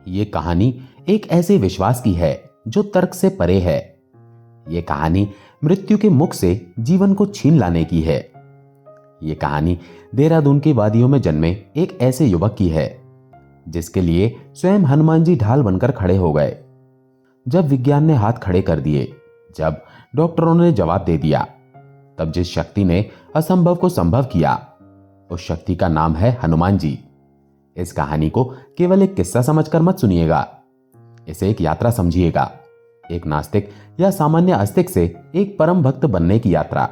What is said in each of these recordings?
ये कहानी एक ऐसे विश्वास की है जो तर्क से परे है। ये कहानी मृत्यु के मुख से जीवन को छीन लाने की है। ये कहानी देहरादून की वादियों में जन्मे एक ऐसे युवक की है जिसके लिए स्वयं हनुमान जी ढाल बनकर खड़े हो गए। जब विज्ञान ने हाथ खड़े कर दिए, जब डॉक्टरों ने जवाब दे दिया, तब जिस शक्ति ने असंभव को संभव किया, उस शक्ति का नाम है हनुमान जी। इस कहानी को केवल एक किस्सा समझकर मत सुनिएगा, इसे एक यात्रा समझिएगा। एक नास्तिक या सामान्य आस्तिक से एक परम भक्त बनने की यात्रा।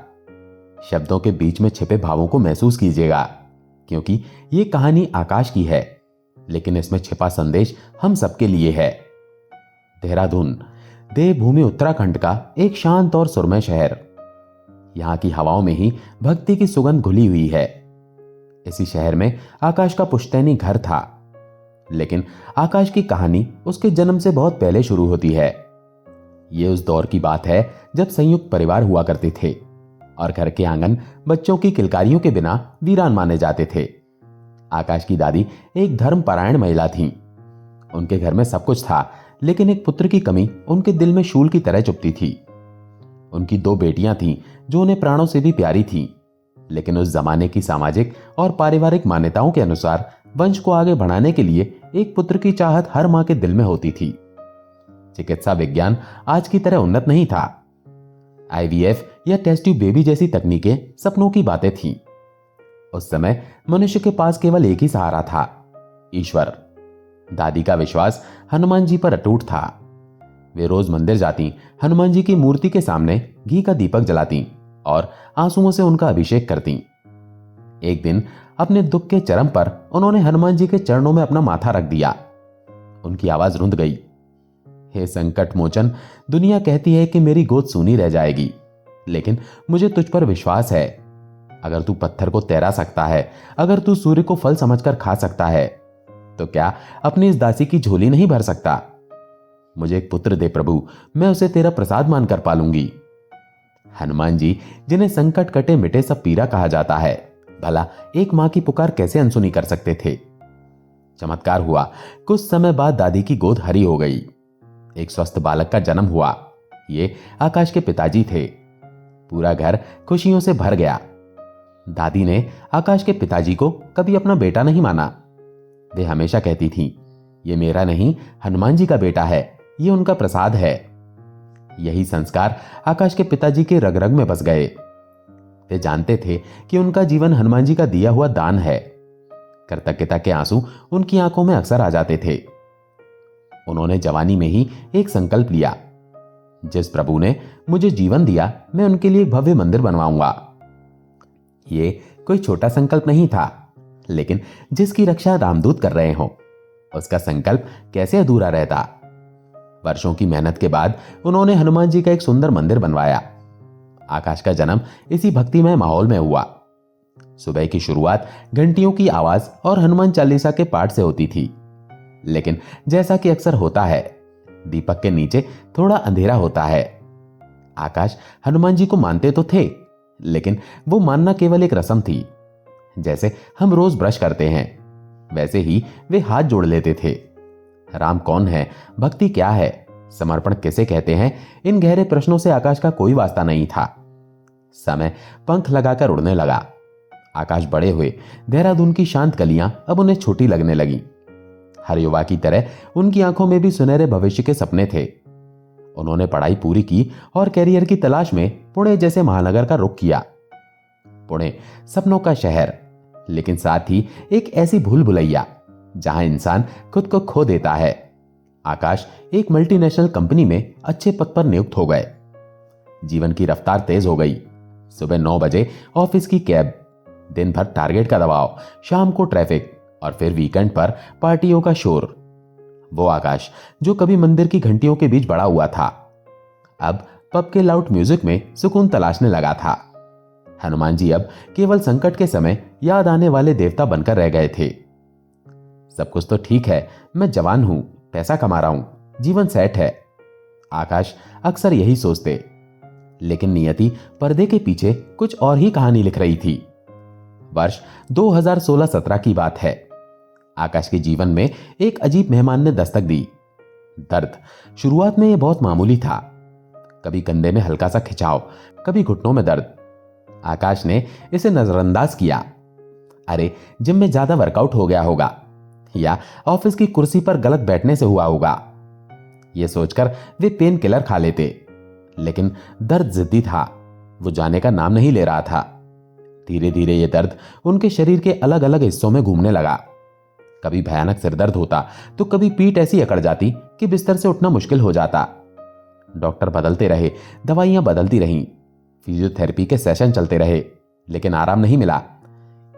शब्दों के बीच में छिपे भावों को महसूस कीजिएगा, क्योंकि ये कहानी आकाश की है, लेकिन इसमें छिपा संदेश हम सबके लिए है। देहरादून देवभूमि उत्तराखंड का एक शांत और सुरमय शहर। यहां की हवाओं में ही भक्ति की सुगंध घुली हुई है। इसी शहर में आकाश का पुश्तैनी घर था, लेकिन आकाश की कहानी उसके जन्म से बहुत पहले शुरू होती है। यह उस दौर की बात है जब संयुक्त परिवार हुआ करते थे और घर के आंगन बच्चों की किलकारियों के बिना वीरान माने जाते थे। आकाश की दादी एक धर्मपरायण महिला थीं। उनके घर में सब कुछ था, लेकिन एक पुत्र की कमी उनके दिल में शूल की तरह चुभती थी। उनकी 2 बेटियां थीं जो उन्हें प्राणों से भी प्यारी थीं, लेकिन उस जमाने की सामाजिक और पारिवारिक मान्यताओं के अनुसार वंश को आगे बढ़ाने के लिए एक पुत्र की चाहत हर मां के दिल में होती थी। चिकित्सा विज्ञान आज की तरह उन्नत नहीं था। आईवीएफ या टेस्ट ट्यूब बेबी जैसी तकनीकें सपनों की बातें थीं। उस समय मनुष्य के पास केवल एक ही सहारा था, ईश्वर। दादी का विश्वास हनुमान जी पर अटूट था। वे रोज मंदिर जाती, हनुमान जी की मूर्ति के सामने घी का दीपक जलाती और आंसुओं से उनका अभिषेक करती। एक दिन अपने दुख के चरम पर उन्होंने हनुमान जी के चरणों में अपना माथा रख दिया। उनकी आवाज रुंध गई। हे संकट मोचन, दुनिया कहती है कि मेरी गोद सूनी रह जाएगी, लेकिन मुझे तुझ पर विश्वास है। अगर तू पत्थर को तैरा सकता है, अगर तू सूर्य को फल समझकर खा सकता है, तो क्या अपनी इस दासी की झोली नहीं भर सकता? मुझे एक पुत्र दे प्रभु, मैं उसे तेरा प्रसाद मानकर पालूंगी। हनुमान जी, जिन्हें संकट कटे मिटे सब पीरा कहा जाता है, भला एक मां की पुकार कैसे अनसुनी कर सकते थे? चमत्कार हुआ। कुछ समय बाद दादी की गोद हरी हो गई। एक स्वस्थ बालक का जन्म हुआ। ये आकाश के पिताजी थे। पूरा घर खुशियों से भर गया। दादी ने आकाश के पिताजी को कभी अपना बेटा नहीं माना। वे हमेशा कहती थीं, ये मेरा नहीं, हनुमान जी का बेटा है, ये उनका प्रसाद है। यही संस्कार आकाश के पिताजी के रग रग में बस गए। वे जानते थे कि उनका जीवन हनुमान जी का दिया हुआ दान है। कृतज्ञता के आंसू उनकी आंखों में अक्सर आ जाते थे। उन्होंने जवानी में ही एक संकल्प लिया, जिस प्रभु ने मुझे जीवन दिया, मैं उनके लिए एक भव्य मंदिर बनवाऊंगा। ये कोई छोटा संकल्प नहीं था, लेकिन जिसकी रक्षा रामदूत कर रहे हो, उसका संकल्प कैसे अधूरा रहता? वर्षों की मेहनत के बाद उन्होंने हनुमान जी का एक सुंदर मंदिर बनवाया। आकाश का जन्म इसी भक्तिमय माहौल में हुआ। सुबह की शुरुआत घंटियों की आवाज और हनुमान चालीसा के पाठ से होती थी, लेकिन जैसा कि अक्सर होता है, दीपक के नीचे थोड़ा अंधेरा होता है। आकाश हनुमान जी को मानते तो थे, लेकिन वो मानना केवल एक रस्म थी। जैसे हम रोज ब्रश करते हैं, वैसे ही वे हाथ जोड़ लेते थे। राम कौन है, भक्ति क्या है, समर्पण किसे कहते हैं, इन गहरे प्रश्नों से आकाश का कोई वास्ता नहीं था। समय पंख लगाकर उड़ने लगा। आकाश बड़े हुए। देहरादून की शांत गलियां अब उन्हें छोटी लगने लगी। हर युवा की तरह उनकी आंखों में भी सुनहरे भविष्य के सपने थे। उन्होंने पढ़ाई पूरी की और कैरियर की तलाश में पुणे जैसे महानगर का रुख किया। पुणे सपनों का शहर, लेकिन साथ ही एक ऐसी भूल भुलैया जहां इंसान खुद को खो देता है। आकाश एक मल्टीनेशनल कंपनी में अच्छे पद पर नियुक्त हो गए। जीवन की रफ्तार तेज हो गई। सुबह 9 बजे ऑफिस की कैब, दिन भर टारगेट का दबाव, शाम को ट्रैफिक और फिर वीकेंड पर पार्टियों का शोर। वो आकाश जो कभी मंदिर की घंटियों के बीच बड़ा हुआ था, अब पब के लाउड म्यूजिक में सुकून तलाशने लगा था। हनुमान जी अब केवल संकट के समय याद आने वाले देवता बनकर रह गए थे। सब कुछ तो ठीक है, मैं जवान हूं, पैसा कमा रहा हूं, जीवन सेट है, आकाश अक्सर यही सोचते। लेकिन नियति पर्दे के पीछे कुछ और ही कहानी लिख रही थी। वर्ष 2016-17 की बात है। आकाश के जीवन में एक अजीब मेहमान ने दस्तक दी। दर्द शुरुआत में यह बहुत मामूली था, कभी कंधे में हल्का सा खिंचाव, कभी घुटनों में दर्द। आकाश ने इसे नजरअंदाज किया। अरे जिम में ज्यादा वर्कआउट हो गया होगा या ऑफिस की कुर्सी पर गलत बैठने से हुआ होगा, यह सोचकर वे पेन किलर खा लेते। लेकिन दर्द जिद्दी था, वो जाने का नाम नहीं ले रहा था। धीरे धीरे यह दर्द उनके शरीर के अलग अलग हिस्सों में घूमने लगा। कभी भयानक सिरदर्द होता तो कभी पीठ ऐसी अकड़ जाती कि बिस्तर से उठना मुश्किल हो जाता। डॉक्टर बदलते रहे, दवाइयां बदलती रहीं, फिजियोथेरेपी के सेशन चलते रहे, लेकिन आराम नहीं मिला।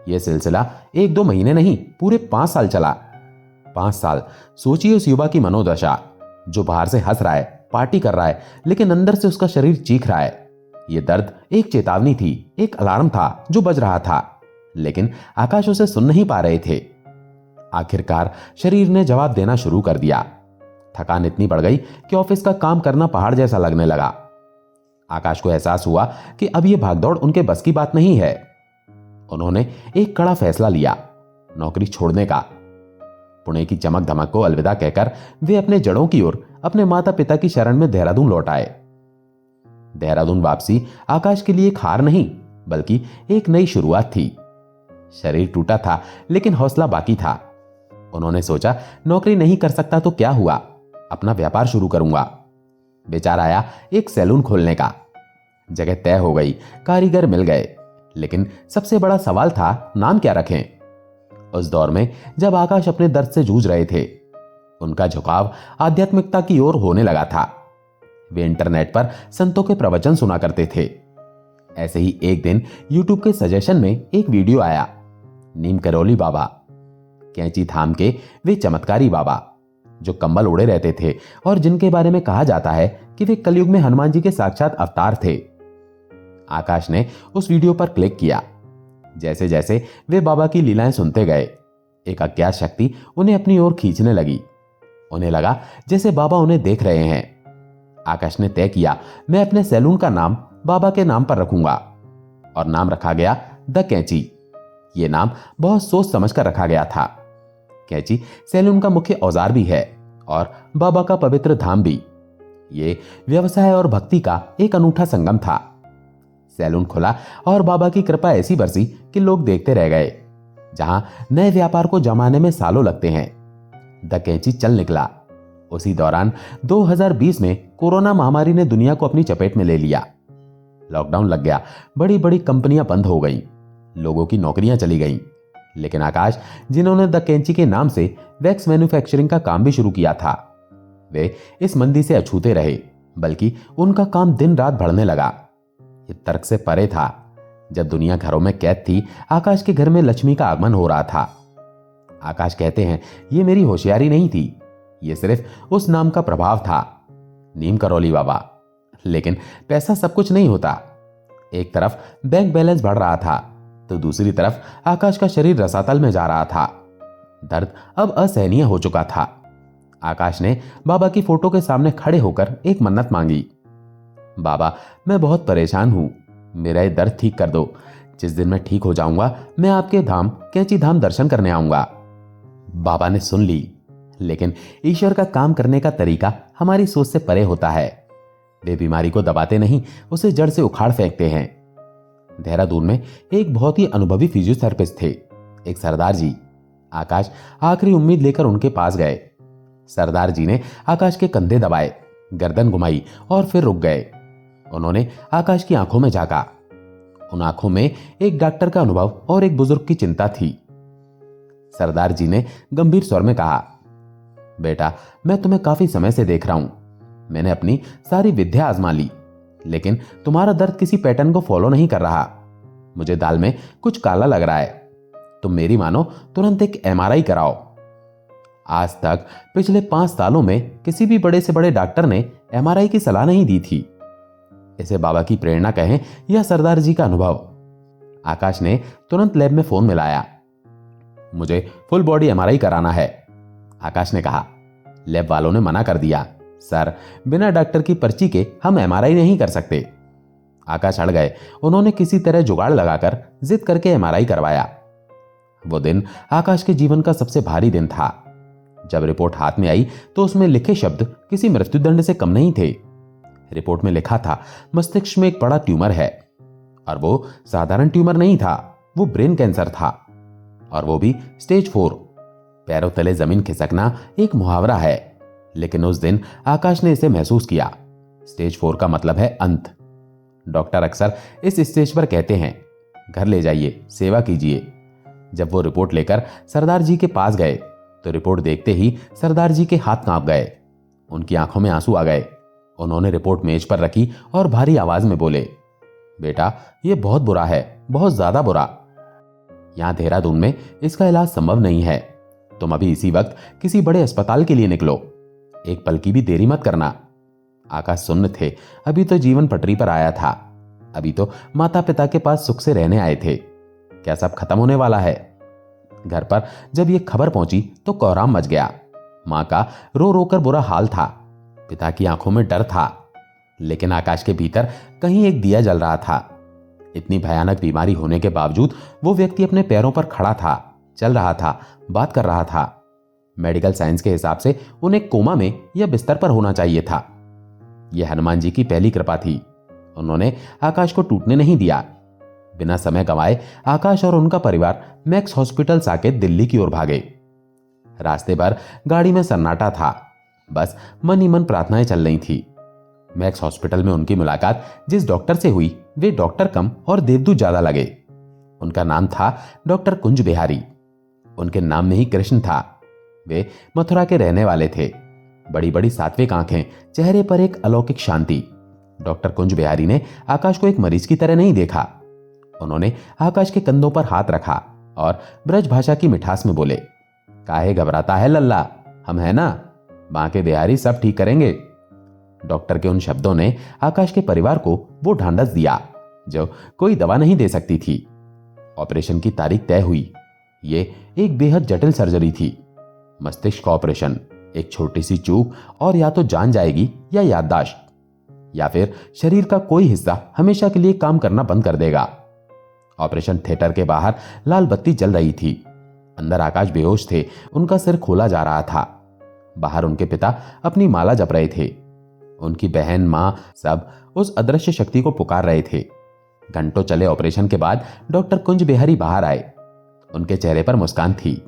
यह सिलसिला 1-2 महीने नहीं, पूरे 5 साल चला। 5 साल। सोचिए उस युवा की मनोदशा, जो बाहर से हंस रहा है, पार्टी कर रहा है, लेकिन अंदर से उसका शरीर चीख रहा है। यह दर्द एक चेतावनी थी, एक अलार्म था जो बज रहा था, लेकिन आकाश उसे सुन नहीं पा रहे थे। आखिरकार शरीर ने जवाब देना शुरू कर दिया। थकान इतनी बढ़ गई कि ऑफिस का काम करना पहाड़ जैसा लगने लगा। आकाश को एहसास हुआ कि अब यह भागदौड़ उनके बस की बात नहीं है। उन्होंने एक कड़ा फैसला लिया, नौकरी छोड़ने का। पुणे की चमक धमक को अलविदा कहकर वे अपने जड़ों की ओर, अपने माता पिता की शरण में देहरादून लौट आए। देहरादून वापसी आकाश के लिए एक हार नहीं, बल्कि एक नई शुरुआत थी। शरीर टूटा था, लेकिन हौसला बाकी था। उन्होंने सोचा, नौकरी नहीं कर सकता तो क्या हुआ, अपना व्यापार शुरू करूंगा। विचार आया एक सैलून खोलने का। जगह तय हो गई, कारीगर मिल गए, लेकिन सबसे बड़ा सवाल था नाम क्या रखें। उस दौर में जब आकाश अपने दर्द से जूझ रहे थे, उनका झुकाव आध्यात्मिकता की ओर होने लगा था। वे इंटरनेट पर संतों के प्रवचन सुना करते थे। ऐसे ही एक दिन यूट्यूब के सजेशन में एक वीडियो आया, नीम करौली बाबा, कैंची थाम के वे चमत्कारी बाबा, जो कंबल ओढ़े रहते थे और जिनके बारे में कहा जाता है कि वे कलयुग में हनुमान जी के साक्षात अवतार थे। आकाश ने उस वीडियो पर क्लिक किया। जैसे जैसे वे बाबा की लीलाएं सुनते गए, एक अज्ञात शक्ति उन्हें अपनी ओर खींचने लगी। उन्हें लगा जैसे बाबा उन्हें देख रहे हैं। आकाश ने तय किया, मैं अपने सैलून का नाम बाबा के नाम पर रखूंगा, और नाम रखा गया द कैंची। यह नाम बहुत सोच समझ कर रखा गया था। कैंची सैलून का मुख्य औजार भी है और बाबा का पवित्र धाम भी। ये व्यवसाय और भक्ति का एक अनूठा संगम था। सैलून खुला और बाबा की कृपा ऐसी बरसी कि लोग देखते रह गए। जहां नए व्यापार को जमाने में सालों लगते हैं, द कैंची चल निकला। उसी दौरान 2020 में कोरोना महामारी ने दुनिया को अपनी चपेट में ले लिया। लॉकडाउन लग गया, बड़ी बड़ी कंपनियां बंद हो गईं, लोगों की नौकरियां चली गईं। लेकिन आकाश, जिन्होंने द कैंची के नाम से वैक्स मैन्युफैक्चरिंग का काम भी शुरू किया था, वे इस मंदी से अछूते रहे, बल्कि उनका काम दिन रात बढ़ने लगा। ये तर्क से परे था। जब दुनिया घरों में कैद थी, आकाश के घर में लक्ष्मी का आगमन हो रहा था। आकाश कहते हैं, ये मेरी होशियारी नहीं थी, ये सिर्फ उस नाम का प्रभाव था, नीम करौली बाबा। लेकिन पैसा सब कुछ नहीं होता। एक तरफ बैंक बैलेंस बढ़ रहा था, तो दूसरी तरफ आकाश का शरीर रसातल में जा रहा था। दर्द अब असहनीय हो चुका था। आकाश ने बाबा की फोटो के सामने खड़े होकर एक मन्नत मांगी, बाबा, मैं बहुत परेशान हूं, मेरा ये दर्द ठीक कर दो। जिस दिन मैं ठीक हो जाऊंगा, मैं आपके धाम कैंची धाम दर्शन करने आऊंगा। बाबा ने सुन ली, लेकिन ईश्वर का काम करने का तरीका हमारी सोच से परे होता है। वे बीमारी को दबाते नहीं, उसे जड़ से उखाड़ फेंकते हैं। देहरादून में एक बहुत ही अनुभवी फिजियोथेरेपिस्ट थे, एक सरदार जी। आकाश आखिरी उम्मीद लेकर उनके पास गए। सरदार जी ने आकाश के कंधे दबाए, गर्दन घुमाई और फिर रुक गए। उन्होंने आकाश की आंखों में झांका। उन आंखों में एक डॉक्टर का अनुभव और एक बुजुर्ग की चिंता थी। सरदार जी ने गंभीर स्वर में कहा, बेटा, मैं तुम्हें काफी समय से देख रहा हूं। मैंने अपनी सारी विद्या आजमा ली, लेकिन तुम्हारा दर्द किसी पैटर्न को फॉलो नहीं कर रहा। मुझे दाल में कुछ काला लग रहा है। तुम मेरी मानो, तुरंत एक MRI कराओ। आज तक पिछले 5 सालों में किसी भी बड़े से बड़े डॉक्टर ने MRI की सलाह नहीं दी थी। इसे बाबा की प्रेरणा कहें या सरदार जी का अनुभव। आकाश ने तुरंत लैब में फोन मिलाया। मुझे फुल बॉडी MRI कराना है, आकाश ने कहा। लैब वालों ने मना कर दिया, सर, बिना डॉक्टर की पर्ची के हम MRI नहीं कर सकते। आकाश अड़ गए। उन्होंने किसी तरह जुगाड़ लगाकर जिद करके MRI करवाया। वो दिन आकाश के जीवन का सबसे भारी दिन था। जब रिपोर्ट हाथ में आई तो उसमें लिखे शब्द किसी मृत्युदंड से कम नहीं थे। रिपोर्ट में लिखा था, मस्तिष्क में एक बड़ा ट्यूमर है, और वो साधारण ट्यूमर नहीं था, वो ब्रेन कैंसर था, और वो भी स्टेज 4। पैरों तले जमीन खिसकना एक मुहावरा है, लेकिन उस दिन आकाश ने इसे महसूस किया। स्टेज 4 का मतलब है अंत। डॉक्टर अक्सर इस स्टेज पर कहते हैं, घर ले जाइए, सेवा कीजिए। जब वो रिपोर्ट लेकर सरदार जी के पास गए तो रिपोर्ट देखते ही सरदार जी के हाथ कांप गए, उनकी आंखों में आंसू आ गए। उन्होंने रिपोर्ट मेज पर रखी और भारी आवाज में बोले, बेटा, ये बहुत बुरा है, बहुत ज्यादा बुरा। यहां देहरादून में इसका इलाज संभव नहीं है। तुम अभी इसी वक्त किसी बड़े अस्पताल के लिए निकलो, एक पल की भी देरी मत करना। आकाश सुन्न थे। अभी तो जीवन पटरी पर आया था, अभी तो माता पिता के पास सुख से रहने आए थे। क्या सब खत्म होने वाला है? घर पर जब यह खबर पहुंची तो कोहराम मच गया। मां का रो रो कर बुरा हाल था, पिता की आंखों में डर था, लेकिन आकाश के भीतर कहीं एक दिया जल रहा था। इतनी भयानक बीमारी होने के बावजूद वो व्यक्ति अपने पैरों पर खड़ा था, चल रहा था, बात कर रहा था। मेडिकल साइंस के हिसाब से उन्हें कोमा में या बिस्तर पर होना चाहिए था। यह हनुमान जी की पहली कृपा थी। उन्होंने आकाश को टूटने नहीं दिया। बिना समय गंवाए आकाश और उनका परिवार मैक्स हॉस्पिटल साकेत दिल्ली की ओर भागे। रास्ते भर गाड़ी में सन्नाटा था, बस मन ही मन प्रार्थनाएं चल रही थी। मैक्स हॉस्पिटल में उनकी मुलाकात जिस डॉक्टर से हुई वे डॉक्टर कम और देवदूत ज्यादा लगे। उनका नाम था डॉक्टर कुंज बिहारी। उनके नाम में ही कृष्ण था। वे मथुरा के रहने वाले थे। बड़ी बड़ी सात्विक आंखें, चेहरे पर एक अलौकिक शांति। डॉक्टर कुंज बिहारी ने आकाश को एक मरीज की तरह नहीं देखा। उन्होंने आकाश के कंधों पर हाथ रखा और ब्रज भाषा की मिठास में बोले, काहे घबराता है लल्ला, हम है ना, बांके बिहारी सब ठीक करेंगे। डॉक्टर के उन शब्दों ने आकाश के परिवार को वो ढांढस दिया जो कोई दवा नहीं दे सकती थी। ऑपरेशन की तारीख तय हुई। ये एक बेहद जटिल सर्जरी थी। मस्तिष्क का ऑपरेशन। एक छोटी सी चूक और या तो जान जाएगी या याददाश्त, या फिर शरीर का कोई हिस्सा हमेशा के लिए काम करना बंद कर देगा। ऑपरेशन थिएटर के बाहर लाल बत्ती जल रही थी। अंदर आकाश बेहोश थे, उनका सिर खोला जा रहा था। बाहर उनके पिता अपनी माला जप रहे थे। उनकी बहन, मां, सब उस अदृश्य शक्ति को पुकार रहे थे। घंटों चले ऑपरेशन के बाद डॉक्टर कुंज बिहारी बाहर आए। उनके चेहरे पर मुस्कान थी।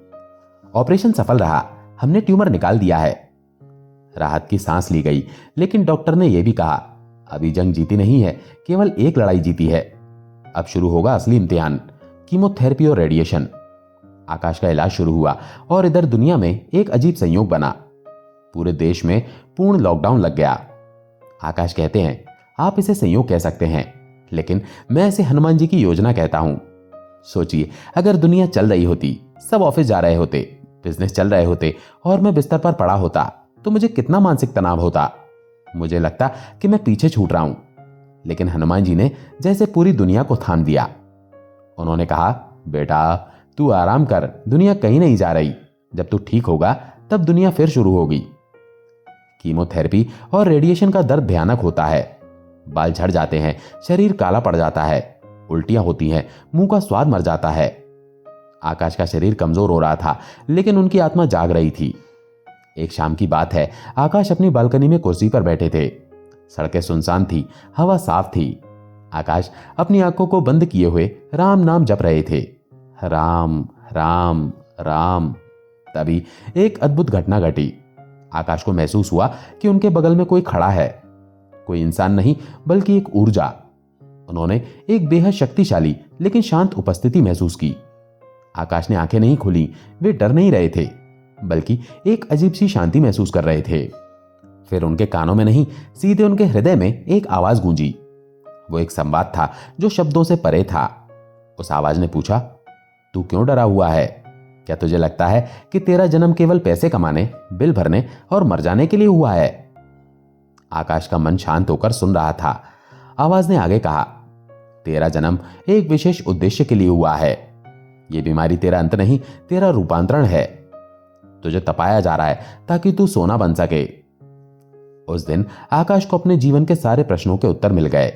ऑपरेशन सफल रहा, हमने ट्यूमर निकाल दिया है। राहत की सांस ली गई, लेकिन डॉक्टर ने यह भी कहा, अभी जंग जीती नहीं है, केवल एक लड़ाई जीती है। अब शुरू होगा असली इम्तिहान, कीमोथेरेपी और रेडिएशन। आकाश का इलाज शुरू हुआ और इधर दुनिया में एक अजीब संयोग बना। पूरे देश में पूर्ण लॉकडाउन लग गया। आकाश कहते हैं, आप इसे संयोग कह सकते हैं, लेकिन मैं इसे हनुमान जी की योजना कहता हूं। सोचिए, अगर दुनिया चल रही होती, सब ऑफिस जा रहे होते, बिजनेस चल रहे होते और मैं बिस्तर पर पड़ा होता तो मुझे कितना मानसिक तनाव होता। मुझे लगता कि मैं पीछे छूट रहा हूं, लेकिन हनुमान जी ने जैसे पूरी दुनिया को थाम दिया। उन्होंने कहा, बेटा तू आराम कर, दुनिया कहीं नहीं जा रही। जब तू ठीक होगा तब दुनिया फिर शुरू होगी। कीमोथेरेपी और रेडिएशन का दर्द भयानक होता है। बाल झड़ जाते हैं, शरीर काला पड़ जाता है, उल्टियां होती हैं, मुंह का स्वाद मर जाता है। आकाश का शरीर कमजोर हो रहा था, लेकिन उनकी आत्मा जाग रही थी। एक शाम की बात है, आकाश अपनी बालकनी में कुर्सी पर बैठे थे। सड़कें सुनसान थी, हवा साफ थी। आकाश अपनी आंखों को बंद किए हुए राम नाम जप रहे थे, राम राम राम। तभी एक अद्भुत घटना घटी। आकाश को महसूस हुआ कि उनके बगल में कोई खड़ा है। कोई इंसान नहीं, बल्कि एक ऊर्जा। उन्होंने एक बेहद शक्तिशाली लेकिन शांत उपस्थिति महसूस की। आकाश ने आंखें नहीं खोली। वे डर नहीं रहे थे, बल्कि एक अजीब सी शांति महसूस कर रहे थे। फिर उनके कानों में नहीं, सीधे उनके हृदय में एक आवाज गूंजी। वो एक संवाद था जो शब्दों से परे था। उस आवाज ने पूछा, तू क्यों डरा हुआ है? क्या तुझे लगता है कि तेरा जन्म केवल पैसे कमाने, बिल भरने और मर जाने के लिए हुआ है? आकाश का मन शांत होकर सुन रहा था। आवाज ने आगे कहा, तेरा जन्म एक विशेष उद्देश्य के लिए हुआ है। यह बीमारी तेरा अंत नहीं, तेरा रूपांतरण है। तुझे तपाया जा रहा है ताकि तू सोना बन सके। उस दिन आकाश को अपने जीवन के सारे प्रश्नों के उत्तर मिल गए।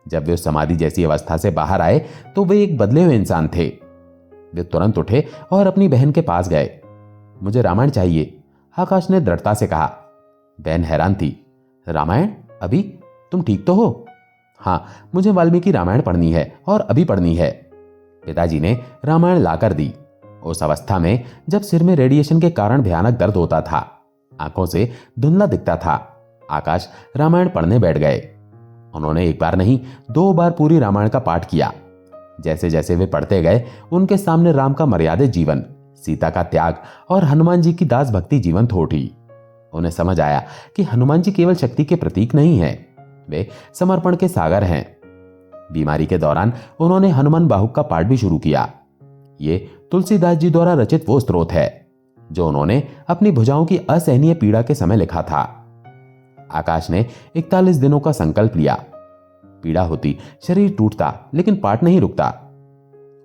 जब वे उस समाधि जैसी अवस्था से बाहर आए तो वे एक बदले हुए इंसान थे। वे तुरंत उठे और अपनी बहन के पास गए। मुझे रामायण चाहिए, आकाश ने दृढ़ता से कहा। बहन हैरान थी। रामायण? अभी? तुम ठीक तो हो? हाँ, मुझे वाल्मीकि रामायण पढ़नी है और अभी पढ़नी है। पिताजी ने रामायण लाकर दी। उस अवस्था में जब सिर में रेडिएशन के कारण भयानक दर्द होता था, आंखों से धुंधला दिखता था, आकाश रामायण पढ़ने बैठ गए। उन्होंने एक बार नहीं 2 बार पूरी रामायण का पाठ किया। जैसे जैसे वे पढ़ते गए, उनके सामने राम का मर्यादित जीवन, सीता का त्याग और हनुमान जी की दास भक्ति जीवंत हो उठी। उन्हें समझ आया कि हनुमान जी केवल शक्ति के प्रतीक नहीं हैं, वे समर्पण के सागर हैं। बीमारी के दौरान उन्होंने हनुमान बाहुक का पाठ भी शुरू किया। ये तुलसीदास जी द्वारा रचित वो स्त्रोत है जो उन्होंने अपनी भुजाओं की असहनीय पीड़ा के समय लिखा था। आकाश ने 41 दिनों का संकल्प लिया। पीड़ा होती, शरीर टूटता, लेकिन पाठ नहीं रुकता।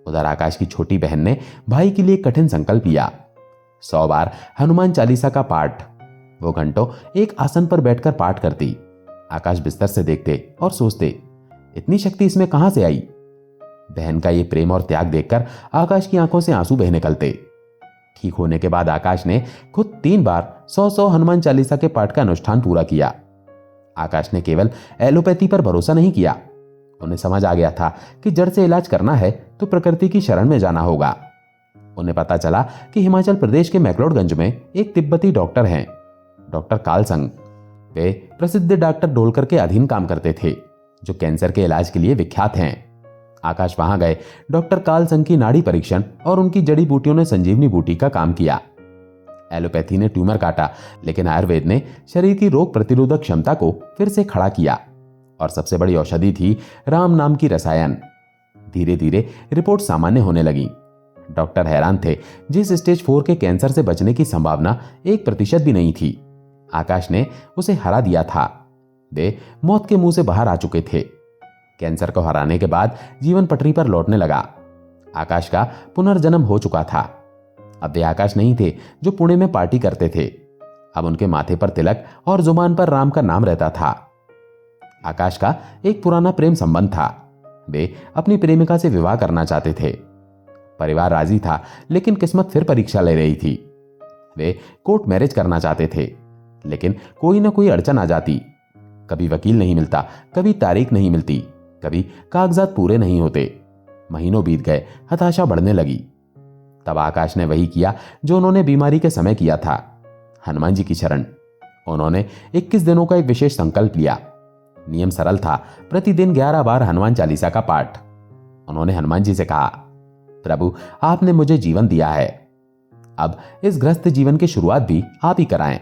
उधर आकाश की छोटी बहन ने भाई के लिए कठिन संकल्प लिया। 100 बार हनुमान चालीसा का पाठ। वो घंटों एक आसन पर बैठकर पाठ करती। आकाश बिस्तर से देखते और सोचते, इतनी शक्ति इसमें कहां से आई? बहन का ये प्रेम और त्याग देखकर आकाश की आंखों से आंसू बहने निकलते। ठीक होने के बाद आकाश ने खुद 3 बार 100 हनुमान चालीसा के पाठ का अनुष्ठान पूरा किया। आकाश ने केवल एलोपैथी पर भरोसा नहीं किया। उन्हें समझ आ गया था कि जड़ से इलाज करना है तो प्रकृति की शरण में जाना होगा। उन्हें पता चला कि हिमाचल प्रदेश के मैक्लोडगंज में एक तिब्बती डॉक्टर हैं, डॉक्टर कालसंग। वे प्रसिद्ध डॉक्टर ढोलकर के अधीन काम करते थे, जो कैंसर के इलाज के लिए विख्यात हैं। आकाश वहां गए। डॉक्टर कालसंग की नाड़ी परीक्षण और उनकी जड़ी बूटियों ने संजीवनी बूटी का काम किया। एलोपैथी ने ट्यूमर काटा, लेकिन आयुर्वेद ने शरीर की रोग प्रतिरोधक क्षमता को फिर से खड़ा किया। और सबसे बड़ी औषधि थी राम नाम की रसायन। धीरे धीरे रिपोर्ट सामान्य होने लगी। डॉक्टर हैरान थे। जिस स्टेज 4 के कैंसर से बचने की संभावना 1% भी नहीं थी, आकाश ने उसे हरा दिया था। वे मौत के मुंह से बाहर आ चुके थे। कैंसर को हराने के बाद जीवन पटरी पर लौटने लगा। आकाश का पुनर्जन्म हो चुका था। अब वे आकाश नहीं थे जो पुणे में पार्टी करते थे। अब उनके माथे पर तिलक और जुबान पर राम का नाम रहता था। आकाश का एक पुराना प्रेम संबंध था। वे अपनी प्रेमिका से विवाह करना चाहते थे। परिवार राजी था, लेकिन किस्मत फिर परीक्षा ले रही थी। वे कोर्ट मैरिज करना चाहते थे, लेकिन कोई ना कोई अड़चन आ जाती। कभी वकील नहीं मिलता, कभी तारीख नहीं मिलती, कभी कागजात पूरे नहीं होते। महीनों बीत गए, हताशा बढ़ने लगी। तब आकाश ने वही किया जो उन्होंने बीमारी के समय किया था, हनुमान जी की शरण। उन्होंने 21 दिनों का एक विशेष संकल्प लिया। नियम सरल था, प्रतिदिन 11 बार हनुमान चालीसा का पाठ। उन्होंने हनुमान जी से कहा, प्रभु, आपने मुझे जीवन दिया है, अब इस ग्रस्त जीवन की शुरुआत भी आप ही कराएं।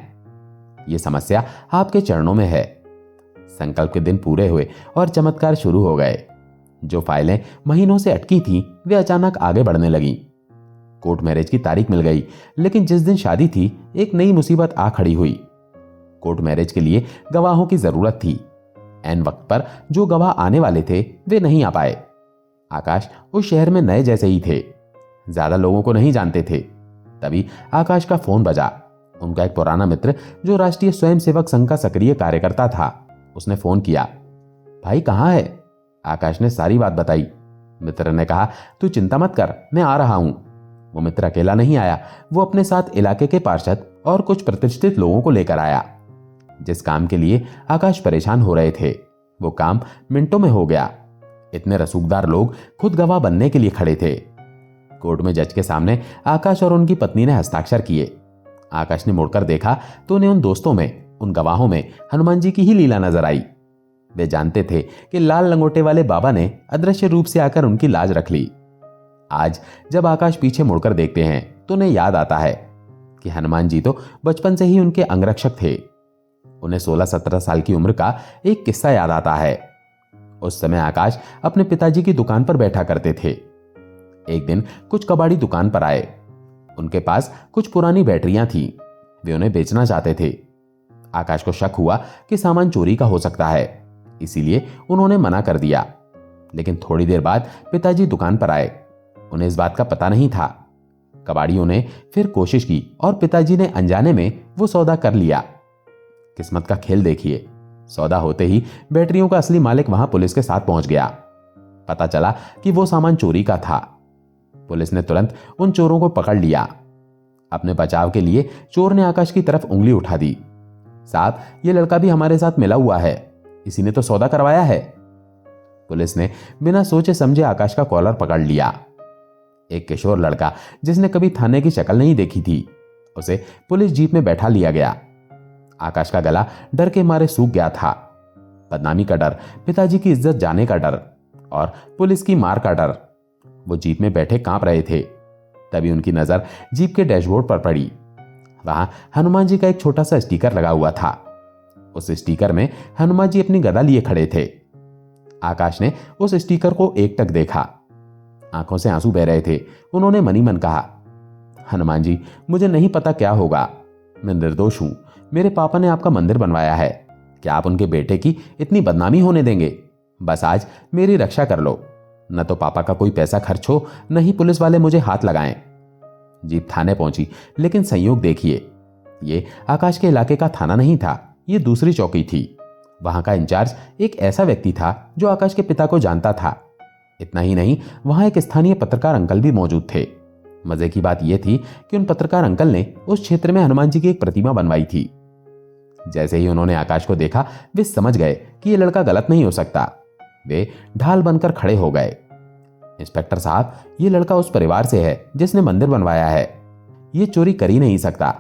यह समस्या आपके चरणों में है। संकल्प के दिन पूरे हुए और चमत्कार शुरू हो गए। जो फाइलें महीनों से अटकी थीं, वे अचानक आगे बढ़ने लगीं। कोर्ट मैरिज की तारीख मिल गई, लेकिन जिस दिन शादी थी, एक नई मुसीबत आ खड़ी हुई। कोर्ट मैरिज के लिए गवाहों की जरूरत थी। ऐन वक्त पर जो गवाह आने वाले थे, वे नहीं आ पाए। आकाश उस शहर में नए जैसे ही थे, ज्यादा लोगों को नहीं जानते थे। तभी आकाश का फोन बजा। उनका एक पुराना मित्र जो राष्ट्रीय स्वयंसेवक संघ का सक्रिय कार्यकर्ता था, उसने फोन किया। भाई कहाँ है? आकाश ने सारी बात बताई। मित्र ने कहा, तू चिंता मत कर, मैं आ रहा हूं। वो मित्र अकेला नहीं आया, वो अपने साथ इलाके के पार्षद और कुछ प्रतिष्ठित लोगों को लेकर आया। जिस काम के लिए आकाश परेशान हो रहे थे, वो काम मिनटों में हो गया। इतने रसूखदार लोग खुद गवाह बनने के लिए खड़े थे। कोर्ट में जज के सामने आकाश और उनकी पत्नी ने हस्ताक्षर किए। आकाश ने मुड़कर देखा तो उन्हें उन दोस्तों में, उन गवाहों में हनुमान जी की ही लीला नजर आई। वे जानते थे कि लाल लंगोटे वाले बाबा ने अदृश्य रूप से आकर उनकी लाज रख ली। आज जब आकाश पीछे मुड़कर देखते हैं तो उन्हें याद आता है कि हनुमान जी तो बचपन से ही उनके अंगरक्षक थे। उन्हें 16-17 साल की उम्र का एक किस्सा याद आता है। उस समय आकाश अपने पिताजी की दुकान पर बैठा करते थे। एक दिन कुछ कबाड़ी दुकान पर आए। उनके पास कुछ पुरानी बैटरियां थीं, वे उन्हें बेचना चाहते थे। आकाश को शक हुआ कि सामान चोरी का हो सकता है, इसीलिए उन्होंने मना कर दिया। लेकिन थोड़ी देर बाद पिताजी दुकान पर आए। उन्हें इस बात का पता नहीं था। कबाड़ियों ने फिर कोशिश की और पिताजी ने अनजाने में वो सौदा कर लिया। किस्मत का खेल देखिए, सौदा होते ही बैटरियों का असली मालिक वहां पुलिस के साथ पहुंच गया। पता चला कि वो सामान चोरी का था। पुलिस ने तुरंत उन चोरों को पकड़ लिया। अपने बचाव के लिए चोर ने आकाश की तरफ उंगली उठा दी। साहब, ये लड़का भी हमारे साथ मिला हुआ है, इसी ने तो सौदा करवाया है। पुलिस ने बिना सोचे समझे आकाश का कॉलर पकड़ लिया। एक किशोर लड़का जिसने कभी थाने की शक्ल नहीं देखी थी, उसे पुलिस जीप में बैठा लिया गया। आकाश का गला डर के मारे सूख गया था। बदनामी का डर, पिताजी की इज्जत जाने का डर और पुलिस की मार का डर। वो जीप में बैठे कांप रहे थे। तभी उनकी नजर जीप के डैशबोर्ड पर पड़ी। वहां हनुमान जी का एक छोटा सा स्टिकर लगा हुआ था। उस स्टिकर में हनुमान जी अपनी गदा लिए खड़े थे। आकाश ने उस स्टिकर को एकटक देखा। आंखों से आंसू बह रहे थे। उन्होंने मनी मन कहा, हनुमान जी, मुझे नहीं पता क्या होगा, मैं निर्दोष हूं। मेरे पापा ने आपका मंदिर बनवाया है, क्या आप उनके बेटे की इतनी बदनामी होने देंगे? बस आज मेरी रक्षा कर लो, न तो पापा का कोई पैसा खर्च हो, न ही पुलिस वाले मुझे हाथ लगाएं। जीप थाने पहुंची, लेकिन संयोग देखिए, ये आकाश के इलाके का थाना नहीं था, ये दूसरी चौकी थी। वहां का इंचार्ज एक ऐसा व्यक्ति था जो आकाश के पिता को जानता था। इतना ही नहीं, वहां एक स्थानीय पत्रकार अंकल भी मौजूद थे। मजे की बात यह थी कि उन पत्रकार अंकल ने उस क्षेत्र में हनुमान जी की एक प्रतिमा बनवाई थी। जैसे ही उन्होंने आकाश को देखा, वे समझ गए कि यह लड़का गलत नहीं हो सकता। वे ढाल बनकर खड़े हो गए। इंस्पेक्टर साहब, यह लड़का उस परिवार से है जिसने मंदिर बनवाया है। यह चोरी कर ही नहीं सकता।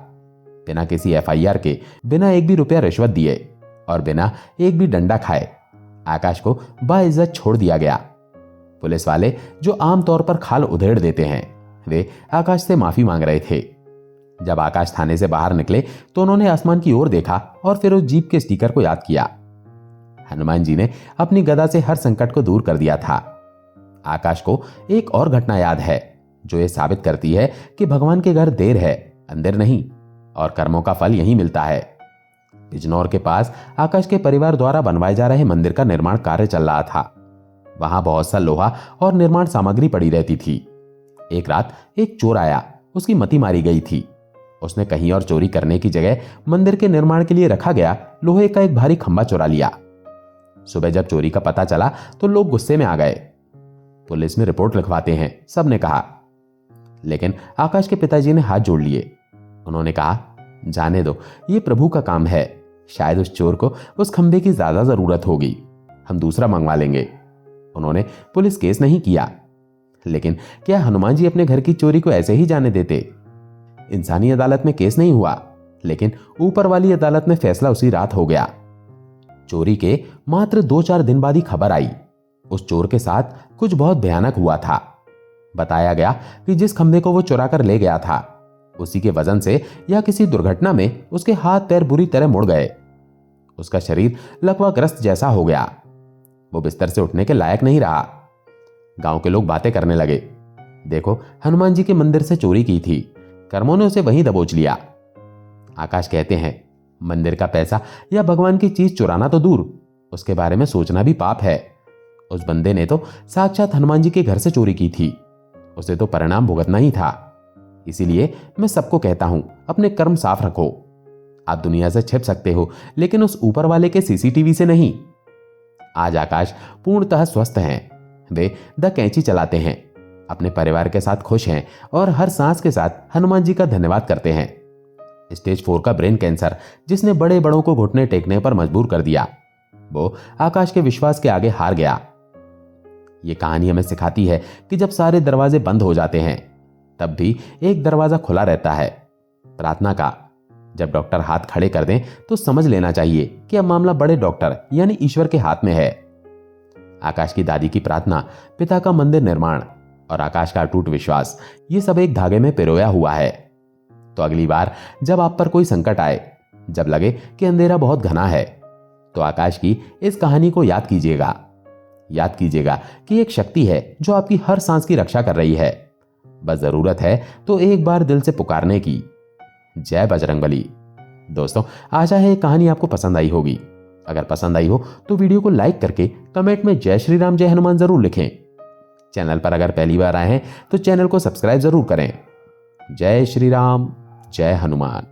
बिना किसी एफआईआर के, बिना एक भी रुपया रिश्वत दिए और बिना एक भी डंडा खाए आकाश को बाइज्जत छोड़ दिया गया। पुलिस वाले जो आमतौर पर खाल उधेड़ देते हैं, वे आकाश से माफी मांग रहे थे। जब आकाश थाने से बाहर निकले तो उन्होंने आसमान की ओर देखा और फिर उस जीप के स्टिकर को याद किया। हनुमान जी ने अपनी गदा से हर संकट को दूर कर दिया था। आकाश को एक और घटना याद है जो ये साबित करती है कि भगवान के घर देर है, अंधेर नहीं, और कर्मों का फल यहीं मिलता है। बिजनौर के पास आकाश के परिवार द्वारा बनवाए जा रहे मंदिर का निर्माण कार्य चल रहा था। वहां बहुत सा लोहा और निर्माण सामग्री पड़ी रहती थी। एक रात एक चोर आया, उसकी मति मारी गई थी। उसने कहीं और चोरी करने की जगह मंदिर के निर्माण के लिए रखा गया लोहे का एक भारी खंभा चुरा लिया। सुबह जब चोरी का पता चला तो लोग गुस्से में आ गए। पुलिस में रिपोर्ट लिखवाते हैं, सबने कहा। लेकिन आकाश के पिताजी ने हाथ जोड़ लिए। उन्होंने कहा, जाने दो, ये प्रभु का काम है। शायद उस चोर को उस खंभे की ज्यादा जरूरत होगी, हम दूसरा मंगवा लेंगे। उन्होंने पुलिस केस नहीं किया। लेकिन क्या हनुमान जी अपने घर की चोरी को ऐसे ही जाने देते? इंसानी अदालत में केस नहीं हुआ, लेकिन ऊपर वाली अदालत में फैसला उसी रात हो गया। चोरी के मात्र 2-4 दिन बाद ही खबर आई, उस चोर के साथ कुछ बहुत भयानक हुआ था। बताया गया कि जिस खंभे को वो चुरा कर ले गया था, उसी के वजन से या किसी दुर्घटना में उसके हाथ पैर बुरी तरह मुड़ गए। उसका शरीर लकवाग्रस्त जैसा हो गया। वो बिस्तर से उठने के लायक नहीं रहा। गांव के लोग बातें करने लगे, देखो, हनुमान जी के मंदिर से चोरी की थी, कर्मों ने उसे वहीं दबोच लिया। आकाश कहते हैं, मंदिर का पैसा या भगवान की चीज चुराना तो दूर, उसके बारे में सोचना भी पाप है। उस बंदे ने तो साक्षात हनुमान जी के घर से चोरी की थी, उसे तो परिणाम भुगतना ही था। इसीलिए मैं सबको कहता हूं, अपने कर्म साफ रखो। आप दुनिया से छिप सकते हो, लेकिन उस ऊपर वाले के सीसीटीवी से नहीं। आज आकाश पूर्णतः स्वस्थ हैं। वे द कैंची चलाते हैं, अपने परिवार के साथ खुश हैं और हर सांस के साथ हनुमान जी का धन्यवाद करते हैं। स्टेज 4 का ब्रेन कैंसर, जिसने बड़े बड़ों को घुटने टेकने पर मजबूर कर दिया, वो आकाश के विश्वास के आगे हार गया। ये कहानी हमें सिखाती है कि जब सारे दरवाजे बंद हो जाते हैं, तब भी एक दरवाजा खुला रहता है, प्रार्थना का। जब डॉक्टर हाथ खड़े कर दें तो समझ लेना चाहिए कि अब मामला बड़े डॉक्टर यानी ईश्वर के हाथ में है। आकाश की दादी की प्रार्थना, पिता का मंदिर निर्माण और आकाश का अटूट विश्वास, ये सब एक धागे में पिरोया हुआ है। तो अगली बार जब आप पर कोई संकट आए, जब लगे कि अंधेरा बहुत घना है, तो आकाश की इस कहानी को याद कीजिएगा। याद कीजिएगा कि एक शक्ति है जो आपकी हर सांस की रक्षा कर रही है। बस जरूरत है तो एक बार दिल से पुकारने की। जय बजरंगबली। दोस्तों, आशा है ये कहानी आपको पसंद आई होगी। अगर पसंद आई हो तो वीडियो को लाइक करके कमेंट में जय श्री राम जय हनुमान जरूर लिखें। चैनल पर अगर पहली बार आए हैं तो चैनल को सब्सक्राइब जरूर करें। जय श्री राम जय हनुमान।